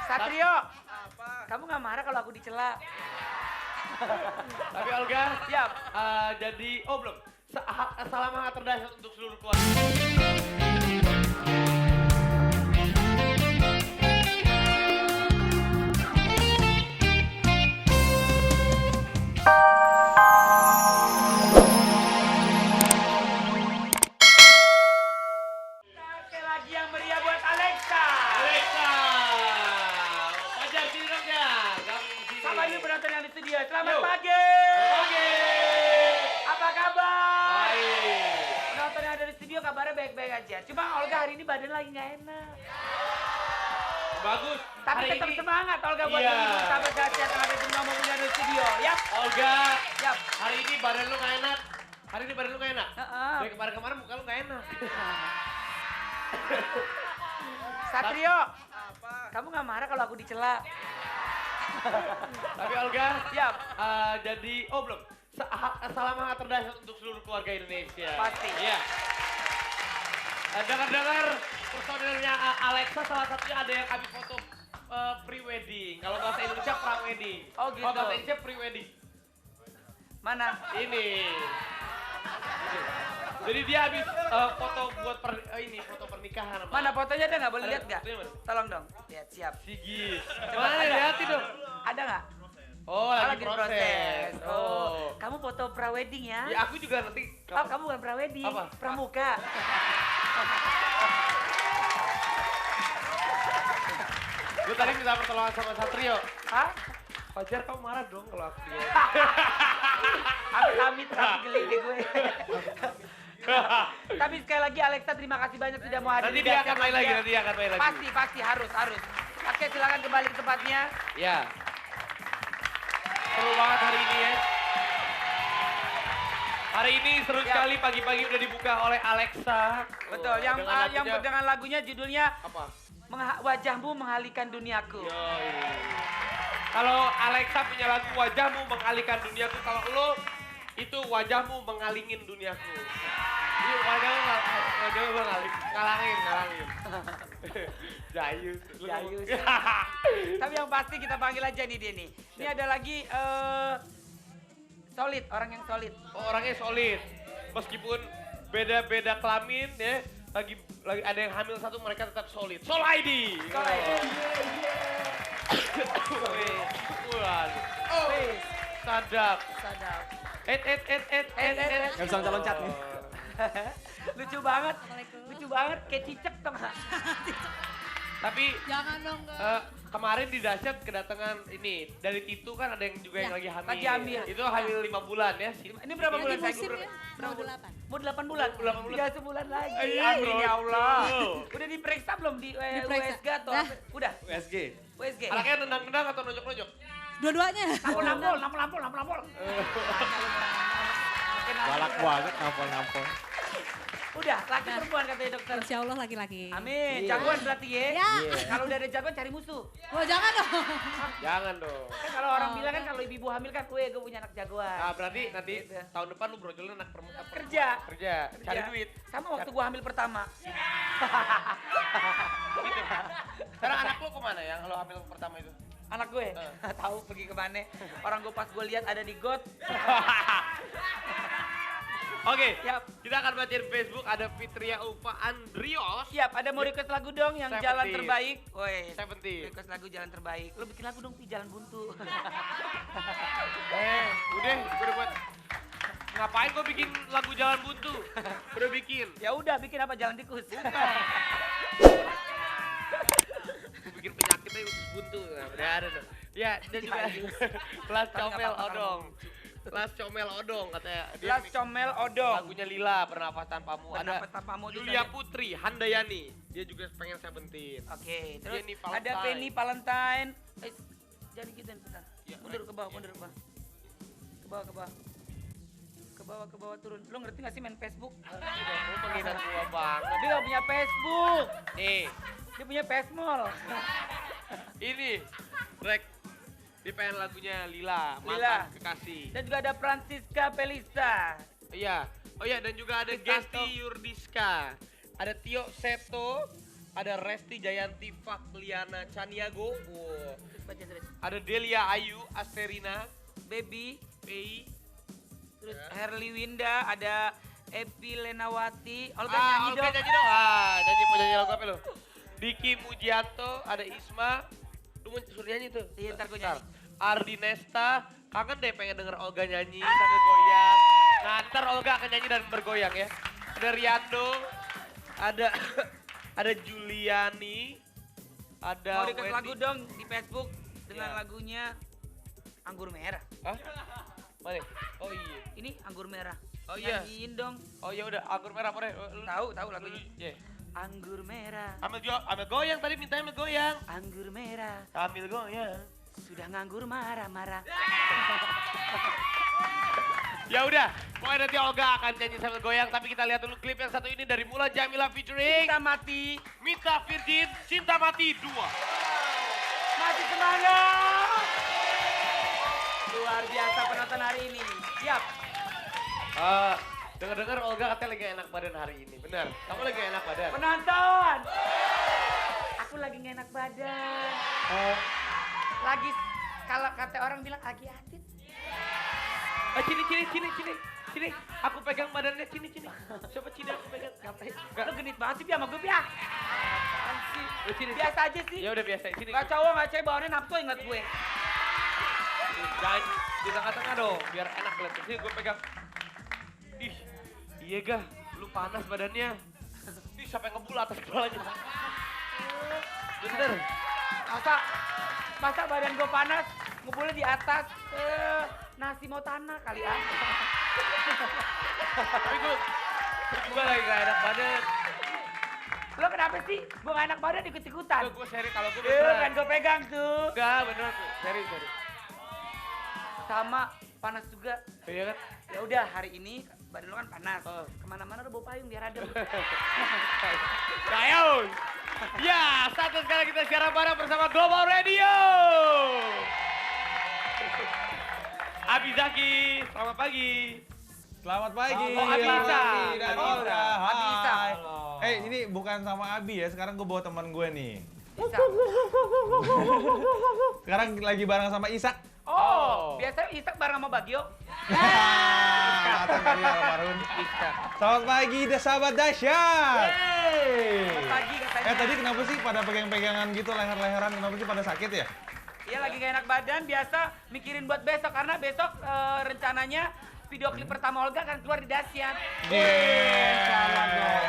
Satrio, Apa? kamu nggak marah kalau aku dicela? Tapi Olga, Siap. jadi, belum. Salam hangat terdahsyat untuk seluruh keluarga. Sekali lagi yang meriah buat Alexa. Alexa, Fajar sini dong ya. Kamu sini. Sama yuk penonton yang di studio. Selamat Yuk. pagi. Oke. Apa kabar? Baik. Penonton yang ada di studio kabarnya baik-baik aja. Cuma Olga hari ini badan lagi nggak enak. Bagus. Tapi Hari tetap ini semangat Olga buat Iya. menghibur sahabat Dacia yang ada di rumah maupun yang ada di studio. Yap. Olga, Yap. hari ini badan lu gak enak. Hari ini badan lu gak enak. Heeh. Dari kemarin-kemarin muka lu gak enak. Satrio, Apa? kamu nggak marah kalau aku dicela? Tapi Olga, Siap. jadi, belum. Salam hangat terdahsyat untuk seluruh keluarga Indonesia. Pasti. Iya. Dengar-dengar personilnya Alexa salah satunya ada yang habis foto pre-wedding. Kalau bahasa Indonesia pra-wedding. Oh, gitu. Kalau bahasa Indonesia pre-wedding. Mana? Ini. Jadi dia habis foto buat foto pernikahan. sama- Mana fotonya ada nggak? Boleh Ada, lihat nggak? fotonya mana? Tolong dong. Lihat, siap. Sigit. Coba, Mana ada. lihatin dong. Ada nggak? Oh, lagi proses. Oh, kamu foto pra-wedding ya? Ya aku juga nanti. Oh, kamu bukan pra-wedding, Apa? pramuka. Gue tadi minta pertolongan sama Satrio. Hah? Fajar kamu marah dong kalau aku dia. Amit-amit tapi geli deh gue. Tapi sekali lagi Alexa terima kasih banyak sudah mau hadir. Nanti di dia Dacia akan main lagi, Mania. nanti dia akan main lagi. Pasti harus. Oke, silakan kembali ke tempatnya. Ya. Seru banget hari ini ya. Hari ini seru Ya. sekali pagi-pagi udah dibuka oleh Alexa. Betul, yang lagunya- dengan lagunya judulnya apa? Wajahmu Mengalihkan Duniaku. Yoi. Kalau Alexa punya lagu Wajahmu Mengalihkan Duniaku, kalau lo itu Wajahmu Mengalingin Duniaku. Ini wajahmu ngalangin. Jayus. Jayus. Tapi yang pasti kita panggil aja nih dia nih. Ini ada lagi solid, orang yang solid. Oh, orangnya solid. Meskipun beda-beda kelamin ya, lagi ada yang hamil satu, mereka tetap solid. Sol ID. Sol ID. Waduh. Wih, Sadap. sadap. Nggak bisa loncat nih. Lucu banget. Lucu banget kayak cicak tau gak? Tapi Jangan dong, Kak. kemarin di Dahsyat kedatangan ini dari Titu kan ada yang juga yang Ya, lagi hamil. lagi hamil. Itu hamil 5 bulan ya. Ini berapa Lagi bulan sayang? musim ya? Berapa Mau bulan? 8. Mau 8 bulan? 8 bulan. Tinggal sebulan lagi. Iya, Amin bro. ya Allah. Tuh. Udah diperiksa belum di Diperiksa. USG atau Dah. apa? Udah? USG. USG? Anaknya nendang-nendang atau nonjok-nonjok? Dua-duanya. Nampol. Galak banget nampol-nampol. Udah, laki perempuan katanya dokter. Insya Allah laki-laki. Amin, Iya. jagoan berarti ya. Ya. Kalau udah ada jagoan cari musuh. Oh jangan dong. Jangan dong. Kan kalau orang Oh, bilang kan kan. kalau ibu hamil kan, gue punya anak jagoan. Nah, berarti nanti Gitu. tahun depan lu brojolnya anak perempuan. Kerja. Kerja. Cari Kerja. duit. Sama waktu gua hamil pertama. Gitu. Sekarang anak lu kemana yang lo hamil pertama itu? Anak gue tahu pergi kemana. Orang gue pas gue lihat ada di got. Oke, Yap. kita akan bacain Facebook ada Fitria Ufa Andrios. Siap, ada mau request lagu dong yang jalan 17. terbaik. Woi. 17. Request lagu jalan terbaik. Lo bikin lagu dong, Pi, Jalan Buntu. Udah buat ngapain gua bikin lagu Jalan Buntu? Udah bikin. Ya udah, bikin apa? Jalan Tikus. Gua bikin penyakitnya usus buntu. Nah, udah ada dong. Ya, dan juga Kelas Tapi nggak Comel apa-apa kalau Odong. Kelas Comel Odong katanya. Dia Las Comel Odong. lagunya Lila, Bernafas Tanpamu. Ada Bernafas Tanpamu juga Julia ada. Putri, Handayani. Dia juga pengen Seventeen. Oke, terus Jenny ada Valentine. Penny Valentine. Jadi gitu bentar. Ya, Mundur ke bawah, ya. mundur ke bawah. Ke bawah, ke bawah. Ke bawah turun. Lo ngerti gak sih main Facebook? Lu menghina gua banget. Dia gak punya Facebook. Nih, Dia punya Pesmol. ini Rek. Dia pengen lagunya Lila, Lila. Mantan Kekasih. Dan juga ada Francisca Pelista. Iya. Oh iya, dan juga ada Kristanto. Gesti Yurdiska. Ada Tio Seto, ada Resti Jayanti Fakliana Caniago, Baca. ada Delia Ayu Asterina, Baby, Pei, terus Herli Winda, ada Epi Lenawati. Olga Olga nyanyi dong. nyanyi dong. Mau nyanyi lagu apa lo? Diki Mujianto, ada Isma. Lu mau suruh nyanyi tuh? Iya, ntar gue nyanyi. Ardi Nesta, kangen deh pengen denger Olga nyanyi sambil goyang. Nah, ntar Olga akan nyanyi dan bergoyang ya. Ada Riando, ada ada Juliani, ada Mau dikasih lagu dong di Facebook dengan Ya. lagunya Anggur Merah. Hah? Mana? Oh iya. Ini Anggur Merah. Oh iya. Nyanyiin dong. Oh ya udah, anggur merah boleh. Tahu lagunya. Iya. Anggur merah, Ambil goyang tadi mintanya ambil goyang. anggur merah, Ambil goyang. sudah nganggur marah-marah. Ya udah, pokoknya nanti Olga akan nyanyi sambil goyang, tapi kita lihat dulu klip yang satu ini dari Mulan Jamila featuring Kita mati, Mita Virgin, Cinta Mati 2. mati semangat. Luar biasa penonton hari ini. Siap. Dengar-dengar Olga katanya lagi enak badan hari ini, benar? Kamu lagi enak badan? Penonton. Aku lagi gak enak badan. Lagi, kalau kata orang bilang lagi atit. Sini. Aku pegang badannya, sini. Coba sini aku pegang. Ngapain? Lu genit banget sih sama gue, Pia. Apaan sih? Sini. Biasa aja sih. Ya udah biasa, sini. Gak cowok, gak cewek, bawaannya nafsu ingat gue. Jangan di tengah-tengah dong, biar enak lihat. Sini gue pegang. Ih, iya gah, lu panas badannya. Ih, siapa yang ngebul atas kepalanya? Bener. Masa badan gue panas, ngebulnya di atas. Nasi mau tanah kali ah. Tapi gue juga lagi gak enak badan. Lo kenapa sih? Gue gak enak badan ikut-ikutan. Gue seri kalau gue Kan beneran. gue pegang tuh. Enggak, bener tuh. Seri. Sama panas juga. Iya kan? Ya udah hari ini badan lo kan panas. Oh. Kemana-mana lo bawa payung biar adem. Ayo. Ya, saatnya sekarang kita siaran bareng bersama Global Radio. Abi Zaki, selamat pagi. Selamat pagi. Oh, Abi Isa. Dan Abi Olga. Isa. Abi Isa. Hai. Ini bukan sama Abi ya, sekarang gue bawa teman gue nih. Bisa. Sekarang lagi bareng sama Isak. Oh, biasanya Isak bareng sama Bagio. Kelihatan kali ya almarhum. Selamat pagi, sahabat dahsyat. Selamat pagi katanya. Tadi kenapa sih pada pegang-pegangan gitu leher-leheran, kenapa sih pada sakit ya? Iya lagi gak enak badan, biasa mikirin buat besok karena besok rencananya video klip pertama Olga akan keluar di Dahsyat. Salah dong.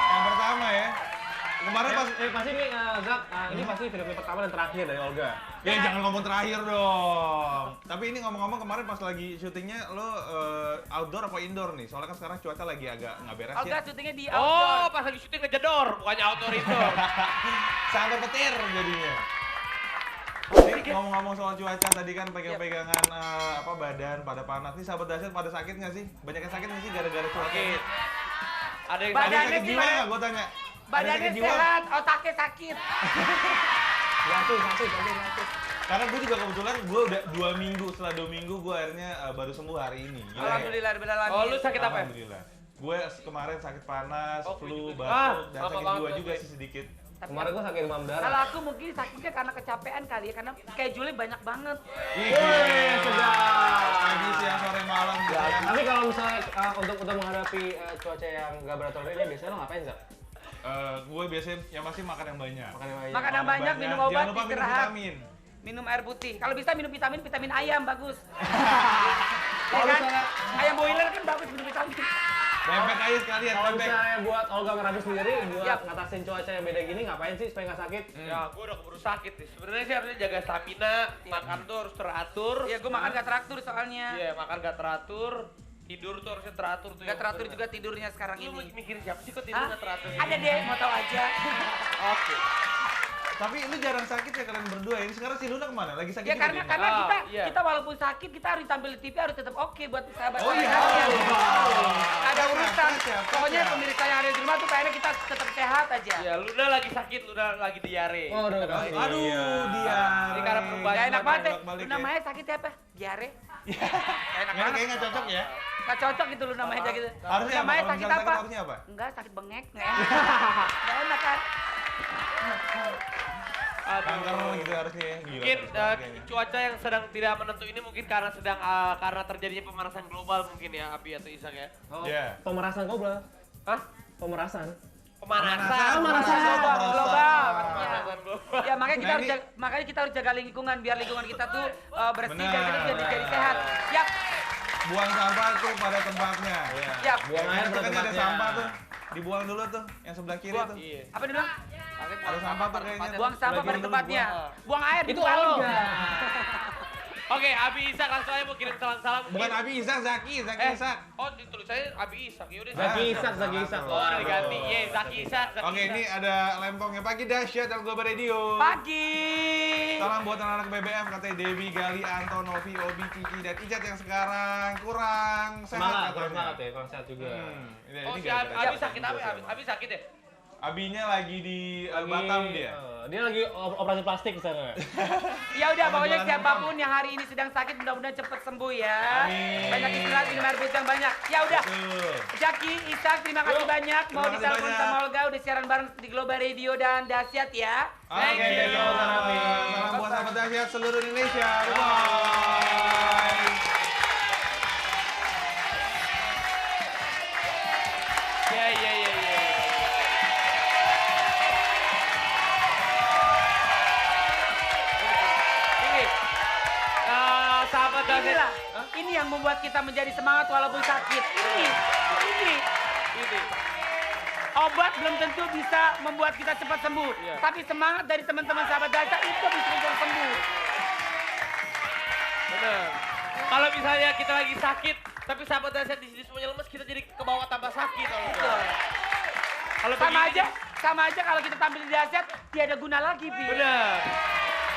Yang pertama ya. Kemarin pas pasti nih Zak, ini pasti video klip pertama dan terakhir dari Olga. ya jangan ngomong terakhir dong. Tapi ini ngomong-ngomong kemarin pas lagi syutingnya lo outdoor apa indoor nih? Soalnya kan sekarang cuaca lagi agak nggak beres Olga ya. syutingnya di Oh, outdoor. pas lagi syuting ngejedor, bukannya outdoor itu. Sampai petir jadinya. Jadi ngomong-ngomong soal cuaca tadi kan pegang-pegangan badan pada panas. Nih sahabat dahsyat pada sakit nggak sih? Banyak yang sakit nggak sih gara-gara cuaca? Sakit. Ada yang Badannya Ada sakit jiwa sehat. nggak? Gue tanya. Ada Badannya sakit jiwa? sehat, otaknya sakit. Satu. Karena gue juga kebetulan gue udah 2 minggu, setelah 2 minggu gue akhirnya baru sembuh hari ini. Gila ya? Alhamdulillah, alhamdulillah. Oh, lu sakit apa ya? Alhamdulillah. Gue kemarin sakit panas, Oh, flu, juga. batuk, dan Apa sakit banget jiwa tuh, juga Gue? sih sedikit. Kemarin gua sakit demam Kalau darah. aku mungkin sakitnya karena kecapean kali ya, karena schedule-nya banyak banget. Pagi, siang, sore, malam gitu ya. Tapi kalau misalnya untuk menghadapi cuaca yang gak beratur ini biasanya lo ngapain Zak? Gue biasanya yang pasti makan yang banyak. Makan yang banyak. Makan yang banyak, minum obat, Jangan lupa minum istirahat. vitamin. Minum air putih. Kalau bisa minum vitamin ayam bagus. Ya Kalau kan? misalnya- Ayam boiler kan bagus minum vitamin. Bebek aja sekalian, Kalau bebek. misalnya buat Olga merapi sendiri, buat Yap. ngatasin cuaca yang beda gini ngapain sih supaya nggak sakit? Ya, gue udah keburu sakit nih. Sebenarnya sih harusnya jaga stamina, makan tuh harus teratur. Iya, gue makan gak teratur soalnya. Iya, makan gak teratur. Tidur tuh harusnya teratur tuh. Gak teratur juga tidurnya sekarang Lu ini. mikirin siapa sih kok tidur Hah? gak teratur? Ada deh, mau tahu aja. Oke. Tapi lu jarang sakit ya kalian berdua ini. Sekarang si Luna kemana? Lagi sakit Ya juga karena dia? karena Ah, kita iya. kita walaupun sakit kita harus tampil di TV harus tetap oke buat sahabat Oh iya. Ada urusan. Siap. Pokoknya pemirsa yang ada di rumah tuh kayaknya kita tetap sehat aja. Ya, Luna lagi sakit, Luna lagi diare. Aduh, Aduh, dia. Ini karena perubahan Gak enak banget ya. bolak-balik Lu ya. namanya sakit apa? Diare. Gak enak Nggak, banget. kayaknya nggak cocok ya. Gak cocok gitu lu namanya aja gitu. Harusnya apa? Namanya Kalau sakit misalnya apa? harusnya apa? Enggak, sakit bengek. Nggak enak. Nggak enak kan? Kanker gitu harusnya. Gila, Mungkin terus banget kayaknya. cuaca yang sedang tidak menentu ini mungkin karena karena terjadinya pemanasan global mungkin ya, Abi atau Isak ya. Oh, Iya. pemerasan global. Hah? Pemerasan. Pemanasan. Global. Pemanasan global. Ya makanya kita Nah, harus makanya kita harus jaga lingkungan biar lingkungan kita tuh bersih Benar. dan kita jadi sehat. Ya, Buang sampah tuh pada tempatnya. ya. Buang air Itu pada kan ada tempatnya. sampah tuh. Dibuang dulu tuh, yang sebelah kiri Buang. tuh. Iya. Apa dia bilang? Ada sampah tuh kayaknya. Buang sampah pada Dulu tempatnya. dibuang. Buang air di Itu muka lo. Olga. Oke, Abi Isak langsung aja mau kirim salam-salam. Bukan Abi Isak, Zaki Isak. Oh, tulisannya Abi Isak. Yaudah. Zaki Isak, Zaki Isak. Oh, udah diganti. Iya, Zaki Isak. Zaki Oke, Isak. ini ada lempongnya pagi dahsyat dalam Global Radio. Pagi. Salam buat anak-anak BBM, katanya Dewi, Gali, Anton, Novi, Obi, Cici, dan Icat yang sekarang kurang sehat Kurang katanya. semangat ya, kurang sehat juga. Oh, si gara-gara Abi sakit apa? Abi sakit ya? Abinya lagi di Batam dia. Dia lagi operasi plastik di sana. Ya udah, pokoknya Jualan siapapun yang hari ini sedang sakit mudah-mudahan cepat sembuh ya. Amin. Banyak istirahat, minum air putih yang banyak. Ya udah. Tuh. Jaki, Isak, terima kasih banyak. Mau Terima kasih ditelepon banyak. sama Olga, udah siaran bareng di Global Radio dan dahsyat ya. Thank Oke, you. salam buat sahabat dahsyat seluruh Indonesia. Bye. Iya. Ini, sahabat dahsyat. Inilah, ini yang membuat kita menjadi semangat walaupun sakit. Ini. Obat belum tentu bisa membuat kita cepat sembuh. Iya. Tapi semangat dari teman-teman sahabat dahsyat itu bisa membuat sembuh. Bener. Kalau misalnya kita lagi sakit, tapi sahabat dahsyat di sini semuanya lemes, kita jadi ke bawah tambah sakit. Kalau begini- Sama aja kalau kita tampil di dahsyat, tiada guna lagi, Bi. Bener.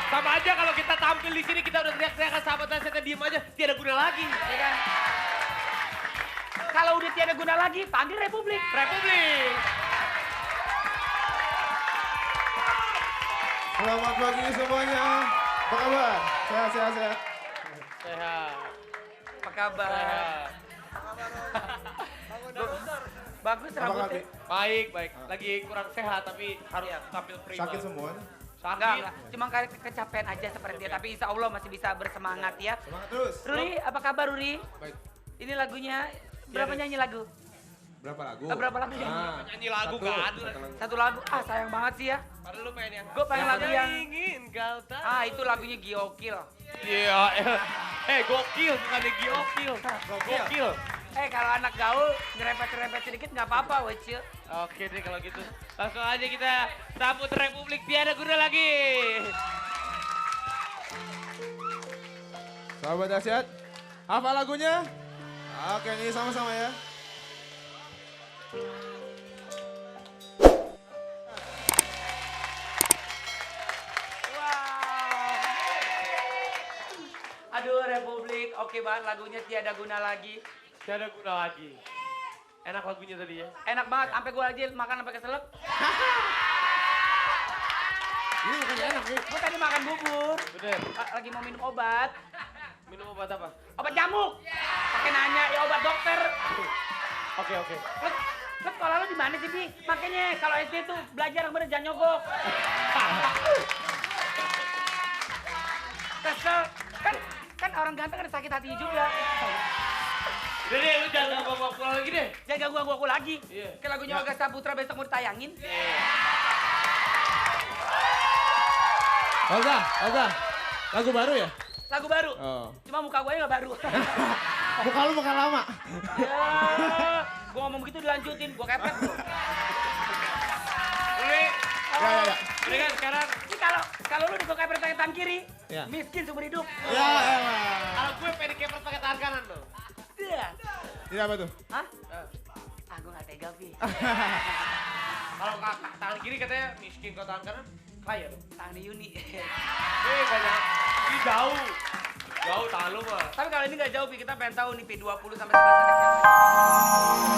Sama aja kalau kita tampil di sini kita udah teriak-teriakan sahabat dahsyatnya diem aja, tiada guna lagi. Ya kan? Kalau udah tiada guna lagi, panggil Republik. Republik. Selamat pagi semuanya. Apa kabar? Sehat. Sehat. Apa kabar? Sehat. Bagus Apa rambutnya. kaki? Baik. Lagi kurang sehat tapi harus tampil prima. Sakit semua? Sakit. Enggak. Cuma kayak kecapean aja seperti dia. Tapi insya Allah masih bisa bersemangat ya. Semangat terus. Ruri, apa kabar Ruri? Baik. Ini lagunya, berapa Ruri. nyanyi lagu? Berapa lagu? Berapa lagu ya? Nyanyi lagu Satu. gak ada. Satu lagu. Ah, sayang banget sih ya. Padahal lu pengen yang... Gue pengen lagu yang... ingin kau tahu. Ah, itu lagunya Giokil. Iya. Gokil bukannya giokil. Gokil. Kalau anak gaul, nyerempet-nyerempet sedikit nggak apa-apa, wecil. Oke deh kalau gitu. Langsung aja kita sambut Republik tiada guna lagi. Sahabat dahsyat, hafal lagunya? Oke, ini sama-sama ya. Aduh, Republik, oke banget lagunya tiada guna lagi. Tiada guna lagi. Enak lagunya tadi ya. Enak banget, sampai gue aja makan sampai keselak. Ini bukannya enak nih. Gue tadi makan bubur, Bener. lagi mau minum obat. Minum obat apa? Obat nyamuk. Pakai nanya, ya obat dokter. Oke. Lu sekolah lu di mana sih, Bi? Makanya kalau SD tuh belajar yang bener jangan nyogok. Kesel. Kan orang ganteng ada sakit hati juga. Udah deh, lu jangan bawa pulang lagi deh. Jangan ganggu aku lagi. Iya. Kayak lagunya Olga Saputra besok mau ditayangin. Olga, lagu baru ya? Lagu baru. Oh. Cuma muka gue nggak baru. Muka lu muka lama. Ya, gue ngomong begitu dilanjutin, gue kepet. Udah. Ya. Udah kan sekarang. Ini kalau lu gue kepet tangan kiri, Ya. miskin seumur hidup. Ya, elah. Kalau gue pengen kepret pakai tangan kanan lo. Iya. Ini apa tuh? Hah? Gue nggak tega, Bi. Kalau tangan kiri katanya miskin, kalau tangan kanan kaya dong. Tangan Yuni. Banyak. Ini jauh. Jauh tangan lu mah. Tapi kalau ini nggak jauh, Bi. Kita pengen tahu nih P20 sampai 11 ada siapa.